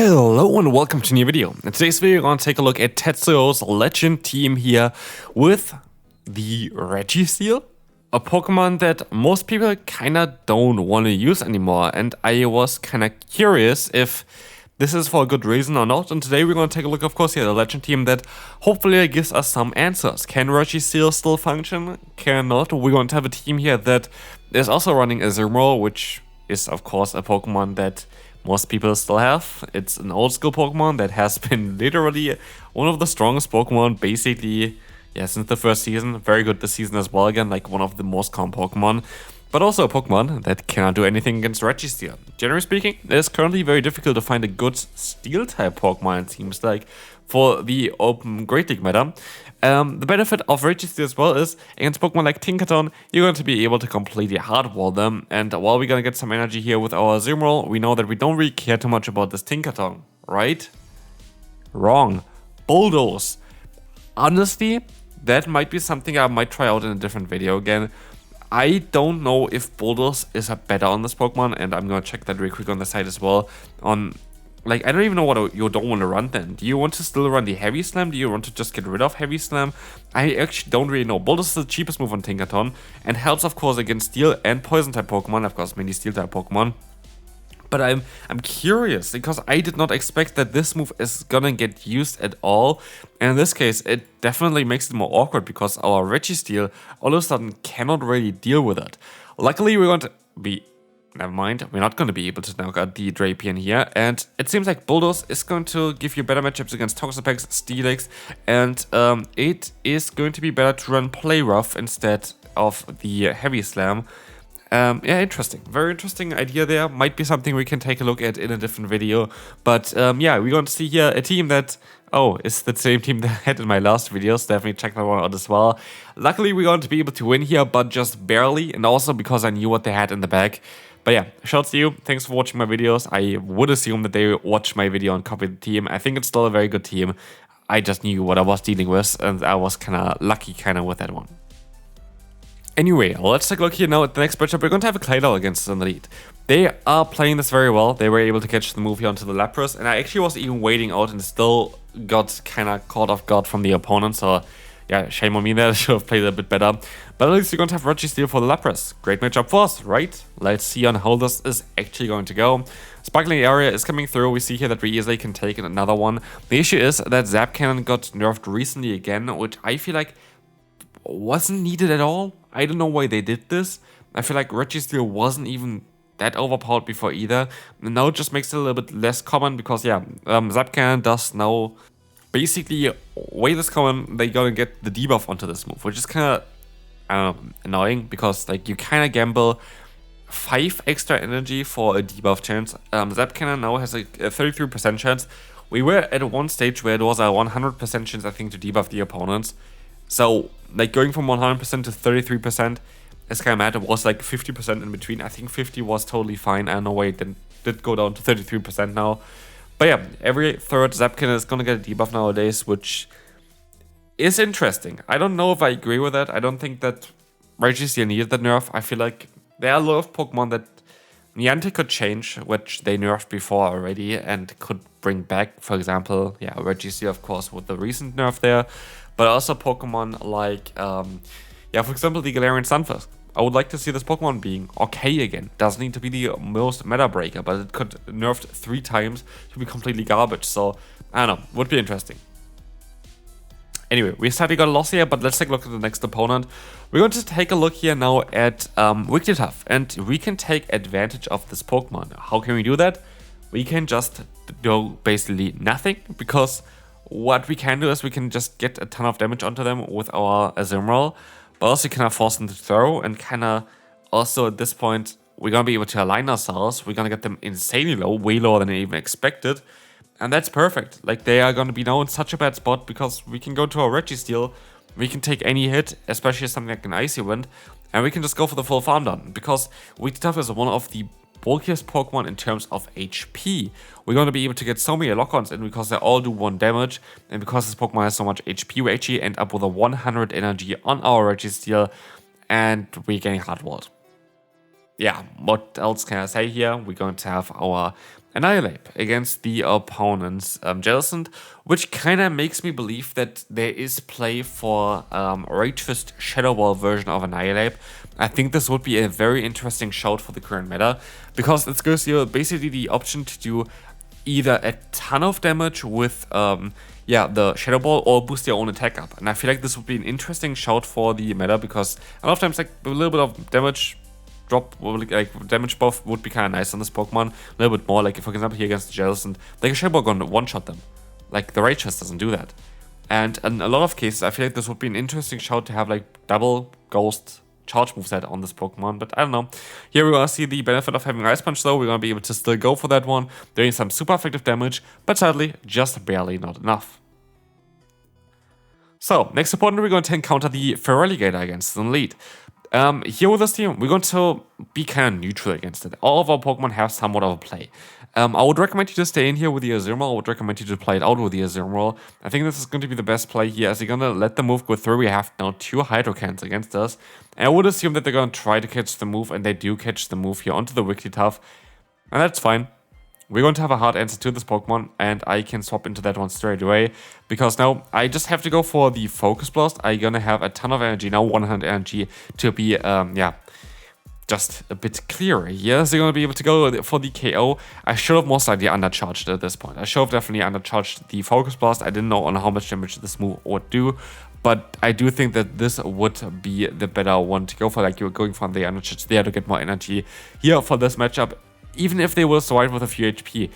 Hello and welcome to a new video. In today's video, we're going to take a look at Tetsuo's legend team here with the Registeel, a Pokemon that most people kinda don't want to use anymore, and I was kinda curious if this is for a good reason or not. And today we're going to take a look, of course, here at the legend team that hopefully gives us some answers. Can Registeel still function? Cannot? We're going to have a team here that is also running a Azumarill, which is of course a Pokemon that most people still have. It's an old school Pokemon that has been literally one of the strongest Pokemon basically, since the first season. Very good this season as well, again, like one of the most common Pokemon. But also a Pokemon that cannot do anything against Registeel. Generally speaking, it is currently very difficult to find a good Steel-type Pokemon, it seems like, for the open Great League meta. The benefit of Registeel as well is, against Pokemon like Tinkaton, you're going to be able to completely hardwall them. And while we're going to get some energy here with our Azumarill, we know that we don't really care too much about this Tinkaton, right? Wrong. Bulldoze. Honestly, that might be something I might try out in a different video again. I don't know if Bulldoze is better on this Pokemon, and I'm gonna check that real quick on the site as well. I don't even know what you don't want to run then. Do you want to still run the Heavy Slam? Do you want to just get rid of Heavy Slam? I actually don't really know. Bulldoze is the cheapest move on Tinkaton, and helps of course against Steel and Poison type Pokemon, of course mainly Steel type Pokemon. But I'm curious, because I did not expect that this move is gonna get used at all. And in this case, it definitely makes it more awkward, because our Registeel all of a sudden cannot really deal with it. Luckily, we're going to be... Never mind, we're not going to be able to knock out the Drapion here. And it seems like Bulldoze is going to give you better matchups against Toxapex, Steelix. And it is going to be better to run Play Rough instead of the Heavy Slam. Interesting. Very interesting idea there. Might be something we can take a look at in a different video. But we're going to see here a team that, is the same team that I had in my last videos. Definitely check that one out as well. Luckily, we're going to be able to win here, but just barely. And also because I knew what they had in the back. But yeah, shouts to you. Thanks for watching my videos. I would assume that they watched my video and copied the team. I think it's still a very good team. I just knew what I was dealing with, and I was kind of lucky with that one. Anyway, let's take a look here now at the next matchup. We're going to have a Claydol against the lead. They are playing this very well. They were able to catch the move here onto the Lapras, and I actually was even waiting out and still got kind of caught off guard from the opponent, so yeah, shame on me there. I should have played a bit better. But at least you're going to have Registeel for the Lapras. Great matchup for us, right? Let's see on how this is actually going to go. Sparkling Area is coming through. We see here that we easily can take another one. The issue is that Zap Cannon got nerfed recently again, which I feel like wasn't needed at all. I don't know why they did this. I feel like Registeel wasn't even that overpowered before either. And now it just makes it a little bit less common because, Zap Cannon does now basically, way this common, they're gonna get the debuff onto this move, which is kind of annoying because you kind of gamble 5 extra energy for a debuff chance. Zap Cannon now has a 33% chance. We were at one stage where it was a 100% chance, I think, to debuff the opponents. So, going from 100% to 33% is kind of mad. It was 50% in between. I think 50 was totally fine. I don't know why it did go down to 33% now. But yeah, every third Zapkin is gonna get a debuff nowadays, which is interesting. I don't know if I agree with that. I don't think that Registeel needed that nerf. I feel like there are a lot of Pokemon that Niantic could change, which they nerfed before already and could bring back. For example, Registeel, of course, with the recent nerf there. But also Pokemon like, for example, the Galarian Sunfisk. I would like to see this Pokemon being okay again. Doesn't need to be the most meta breaker, but it could nerfed 3 times to be completely garbage. So, I don't know. Would be interesting. Anyway, we sadly got a loss here, but let's take a look at the next opponent. We're going to take a look here now at Wigglytuff, and we can take advantage of this Pokemon. How can we do that? We can just do basically nothing, because what we can do is we can just get a ton of damage onto them with our Azumarill, but also kind of force them to throw, and kind of also at this point, we're going to be able to align ourselves. We're going to get them insanely low, way lower than I even expected. And that's perfect. They are going to be now in such a bad spot because we can go to our Registeel, we can take any hit, especially something like an Icy Wind, and we can just go for the full farm down. Because Wigglytuff is one of the bulkiest Pokemon in terms of HP. We're going to be able to get so many lock-ons in because they all do 1 damage, and because this Pokemon has so much HP, we actually end up with a 100 energy on our Registeel, and we're getting hardwalled. Yeah, what else can I say here? We're going to have our Annihilape against the opponent's Jellicent, which kind of makes me believe that there is play for Rage Fist Shadow Ball version of Annihilape. I think this would be a very interesting shout for the current meta, because it gives you basically the option to do either a ton of damage with the Shadow Ball or boost your own attack up. And I feel like this would be an interesting shout for the meta, because a lot of times like a little bit of damage drop, like damage buff would be kind of nice on this Pokemon. A little bit more, like for example here against Jellicent, like a Shadow Ball gonna one-shot them. Like the Rage Fist doesn't do that. And in a lot of cases, I feel like this would be an interesting shout to have like double Ghost charge moveset on this Pokemon, but I don't know. Here we're gonna see the benefit of having Ice Punch though. We're gonna be able to still go for that one, doing some super effective damage, but sadly, just barely not enough. So, next opponent we're going to encounter the Feraligatr against in lead. Here with this team, we're going to be kind of neutral against it. All of our Pokemon have somewhat of a play. I would recommend you to stay in here with the Azumarill. I would recommend you to play it out with the Azumarill. I think this is going to be the best play here, as you're going to let the move go through. We have now 2 Hydrocans against us. And I would assume that they're going to try to catch the move, and they do catch the move here onto the Wigglytuff. And that's fine. We're going to have a hard answer to this Pokemon, and I can swap into that one straight away, because now I just have to go for the Focus Blast. I'm going to have a ton of energy, now 100 energy, to be, just a bit clearer here. So you're going to be able to go for the KO. I should have most likely undercharged at this point. I should have definitely undercharged the Focus Blast. I didn't know on how much damage this move would do, but I do think that this would be the better one to go for. Like you're going from the undercharge there to get more energy here for this matchup. Even if they will survive with a few HP,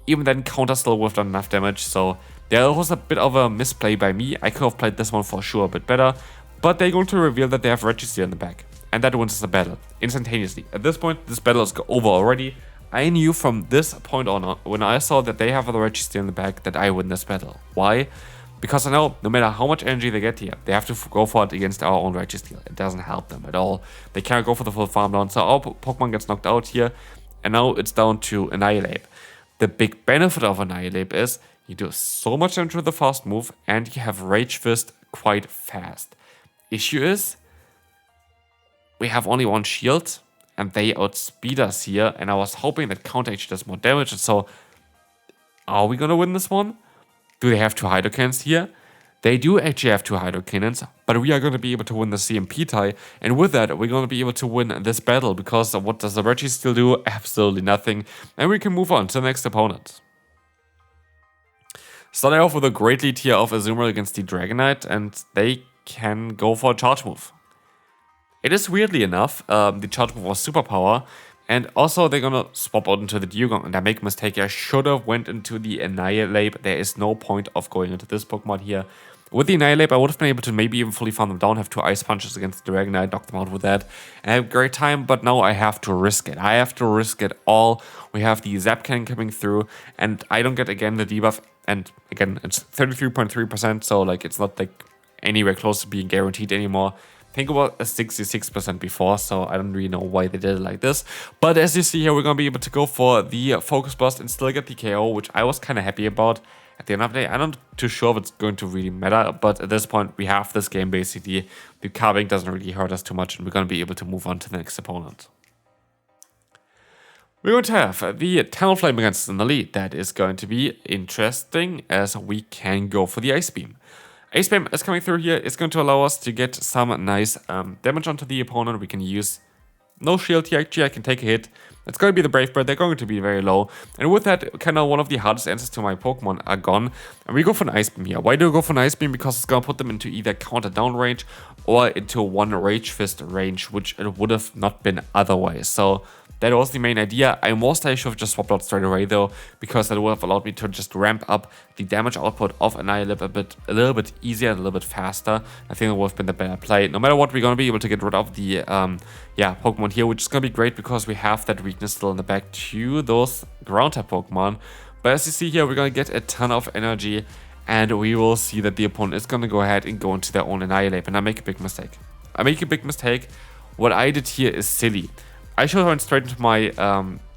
even then counter still would have done enough damage, so there was a bit of a misplay by me. I could have played this one for sure a bit better, but they're going to reveal that they have Registeel in the back, and that wins the battle instantaneously. At this point, this battle is over already. I knew from this point on, when I saw that they have the Registeel in the back, that I win this battle. Why? Because I know no matter how much energy they get here, they have to go for it against our own Registeel. It doesn't help them at all. They can't go for the full farm down, so our Pokemon gets knocked out here. And now it's down to Annihilape. The big benefit of Annihilape is you do so much damage with the fast move, and you have Rage Fist quite fast. Issue is, we have only 1 shield, and they outspeed us here, and I was hoping that counter actually does more damage, and so are we gonna win this one? Do they have 2 Hydrocans here? They do actually have 2 Hydrocannons, but we are going to be able to win the CMP tie, and with that, we're going to be able to win this battle, because what does the Registeel do? Absolutely nothing, and we can move on to the next opponent. Starting off with a great lead here of Azumarill against the Dragonite, and they can go for a charge move. It is weirdly enough, the charge move was superpower, and also they're gonna swap out into the Dugong, and I make a mistake. I should have went into the Annihilape. There is no point of going into this Pokemon here. With the Annihilape, I would have been able to maybe even fully farm them down, have 2 Ice Punches against the Dragonite, knock them out with that, and have a great time, but now I have to risk it. I have to risk it all. We have the Zap Cannon coming through, and I don't get, again, the debuff, and again, it's 33.3%, so like it's not like anywhere close to being guaranteed anymore. I think about a 66% before, so I don't really know why they did it like this. But as you see here, we're going to be able to go for the Focus Blast and still get the KO, which I was kind of happy about. At the end of the day, I'm not too sure if it's going to really matter, but at this point, we have this game basically. The Carbink doesn't really hurt us too much, and we're going to be able to move on to the next opponent. We're going to have the Talonflame against in the lead. That is going to be interesting, as we can go for the Ice Beam. Ice Beam is coming through here. It's going to allow us to get some nice damage onto the opponent. We can use no shield here. Actually, I can take a hit. It's going to be the Brave Bird. They're going to be very low. And with that, kind of one of the hardest answers to my Pokemon are gone. And we go for an Ice Beam here. Why do we go for an Ice Beam? Because it's going to put them into either counter down range or into 1 Rage Fist range, which it would have not been otherwise. So that was the main idea. I most likely should have just swapped out straight away though, because that would have allowed me to just ramp up the damage output of Annihilape a little bit easier and a little bit faster. I think it would have been the better play. No matter what, we're going to be able to get rid of the Pokemon here, which is going to be great because we have that weakness still in the back to those ground type Pokemon. But as you see here, we're going to get a ton of energy, and we will see that the opponent is going to go ahead and go into their own Annihilape, and I make a big mistake. What I did here is silly. I should have went straight into my,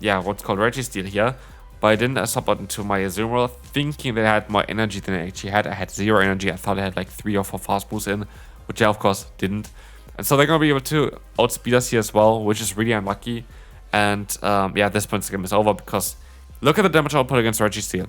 what's called Registeel here, but I didn't. I swapped out into my Azumarill, thinking that I had more energy than I actually had. I had 0 energy. I thought I had like 3 or 4 fast moves in, which I, of course, didn't. And so they're going to be able to outspeed us here as well, which is really unlucky. And, this point, the game is over because Look at the damage output against Registeel.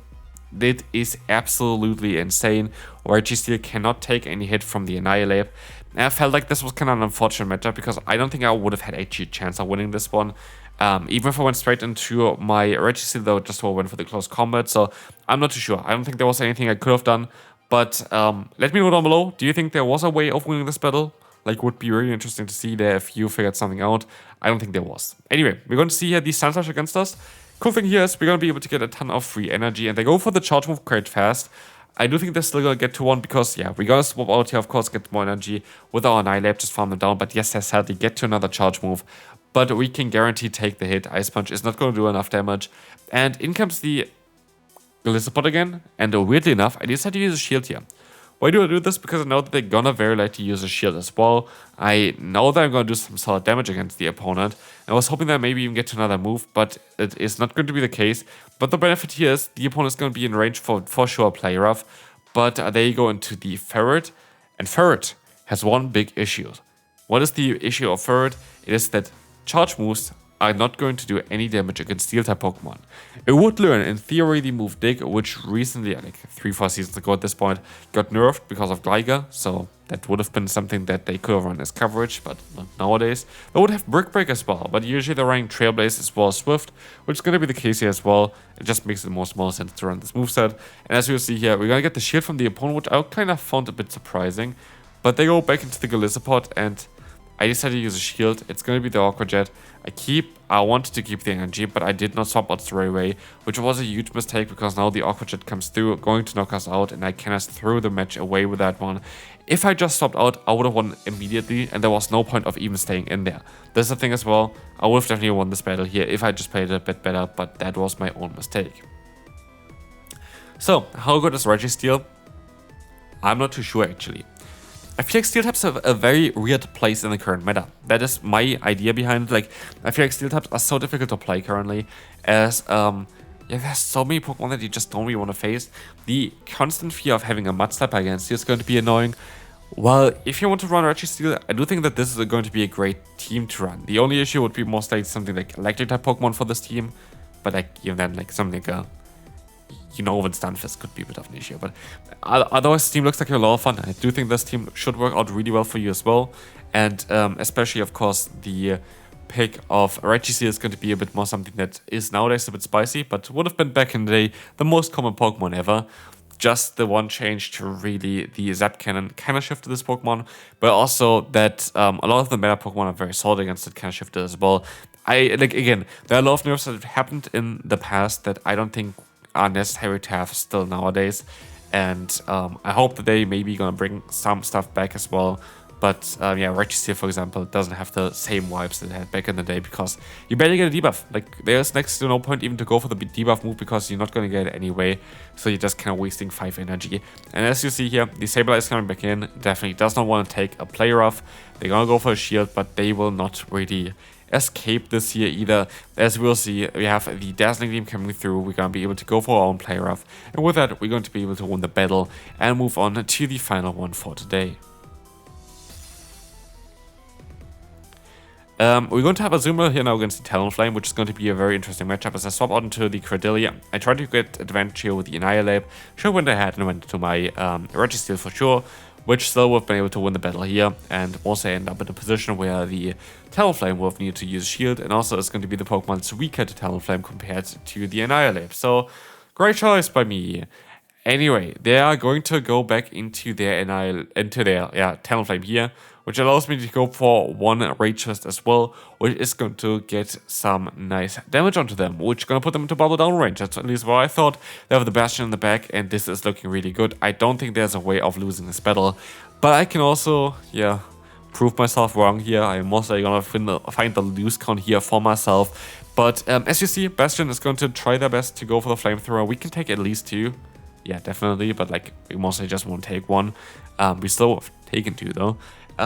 It is absolutely insane. Registeel cannot take any hit from the Annihilape. And I felt like this was kind of an unfortunate matchup because I don't think I would have had a chance of winning this one. Even if I went straight into my Registeel, though, just to win for the close combat. So I'm not too sure. I don't think there was anything I could have done. But let me know down below. Do you think there was a way of winning this battle? Like, would be really interesting to see there if you figured something out. I don't think there was. Anyway, we're going to see here the Sun Slash against us. Cool thing here is we're going to be able to get a ton of free energy, and they go for the charge move quite fast. I do think they're still going to get to one because, yeah, we're going to swap out here, of course, get more energy with our Annihilape, just farm them down. But yes, they sadly get to another charge move. But we can guarantee take the hit. Ice Punch is not going to do enough damage. And in comes the Lostheart again. And weirdly enough, I decided to use a shield here. Why do I do this? Because I know that they're gonna very likely use a shield as well. I know that I'm gonna do some solid damage against the opponent. I was hoping that maybe even get to another move, but it is not going to be the case. But the benefit here is the opponent is gonna be in range for sure play rough. But there you go into the Ferret. And Ferret has one big issue. What is the issue of Ferret? It is that charge moves are not going to do any damage against Steel-type Pokemon. It would learn, in theory, the move Dig, which recently, like 3-4 seasons ago at this point, got nerfed because of Gligar, so that would have been something that they could have run as coverage, but not nowadays. They would have Brick Break as well, but usually they're running Trailblaze as well as Swift, which is going to be the case here as well. It just makes it more sense to run this moveset. And as you see here, we're going to get the shield from the opponent, which I kind of found a bit surprising. But they go back into the Lostheart, and I decided to use a shield. It's going to be the Aqua Jet. I wanted to keep the energy, but I did not swap out straight away, which was a huge mistake because now the Aqua Jet comes through, going to knock us out, and I kind of threw the match away with that one. If I just swapped out, I would have won immediately, and there was no point of even staying in there. That's the thing as well. I would have definitely won this battle here if I just played it a bit better, but that was my own mistake. So, how good is Registeel? I'm not too sure actually. I feel like Steel types have a very weird place in the current meta. That is my idea behind it. Like, I feel like Steel types are so difficult to play currently, as yeah, there's so many Pokemon that you just don't really want to face. The constant fear of having a Mud Slapper against you is going to be annoying. Well, if you want to run Registeel, I do think that this is going to be a great team to run. The only issue would be most likely something like Electric type Pokemon for this team, but like even then, like something like a even Stunfisk could be a bit of an issue, but otherwise this team looks like a lot of fun. I do think this team should work out really well for you as well, and especially of course the pick of Registeel is going to be a bit more something that is nowadays a bit spicy, but would have been back in the day the most common Pokemon ever. Just the one change to really the Zap Cannon kind of shifted this Pokemon, but also that a lot of the meta Pokemon are very solid against it, kind of shifted as well. Again, there are a lot of nerfs that have happened in the past that I don't think are necessary to have still nowadays, and I hope that they maybe gonna bring some stuff back as well. But yeah, Registeel, for example, doesn't have the same vibes that it had back in the day because you barely get a debuff. Like, there's next to no point even to go for the debuff move because you're not gonna get it anyway, so you're just kind of wasting 5 energy. And as you see here, the Sableye is coming back in, definitely does not want to take a player off. They're gonna go for a shield, but they will not really escape this here either. As we'll see, we have the Dazzling Gleam coming through. We're going to be able to go for our own player off, and with that we're going to be able to win the battle and move on to the final one for today. We're going to have a Zoomer here now against the Talonflame, which is going to be a very interesting matchup as I swap out into the Credillia. I tried to get advantage here with the Annihilape, should went ahead and went to my Registeel for sure, which still would have been able to win the battle here, and also end up in a position where the Talonflame will have needed to use Shield, and also it's going to be the Pokemon that's weaker to Talonflame compared to the Annihilape. So, great choice by me. Anyway, they are going to go back into their Talonflame here, which allows me to go for one Rage Twist as well, which is going to get some nice damage onto them, which is going to put them into bubble down range. That's at least what I thought. They have the Bastion in the back, and this is looking really good. I don't think there's a way of losing this battle, but I can also, yeah, prove myself wrong here. I'm mostly going to find the lose count here for myself. But as you see, Bastion is going to try their best to go for the Flamethrower. We can take at least 2. Yeah, definitely, but like, we mostly just won't take 1. We still have taken 2 though.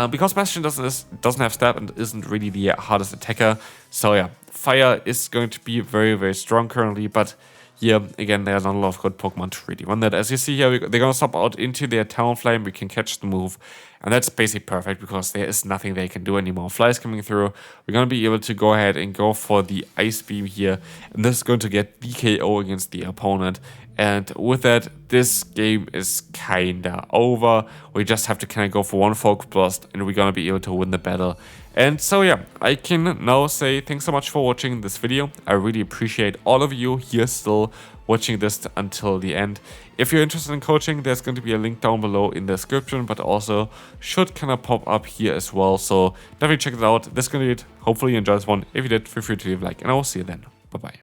Because Bastion doesn't have stab and isn't really the hardest attacker. So yeah, Fire is going to be very, very strong currently, but here, again, there's not a lot of good Pokemon to really run that. As you see here, they're going to swap out into their Talonflame. We can catch the move. And that's basically perfect because there is nothing they can do anymore. Flies coming through. We're going to be able to go ahead and go for the Ice Beam here. And this is going to get DKO against the opponent. And with that, this game is kinda over. We just have to kind of go for one Focus Blast and we're gonna be able to win the battle. And so yeah, I can now say thanks so much for watching this video. I really appreciate all of you here still watching this until the end. If you're interested in coaching, there's going to be a link down below in the description, but also should kind of pop up here as well. So definitely check it out. This is going to be it. Hopefully you enjoyed this one. If you did, feel free to leave a like and I will see you then. Bye bye.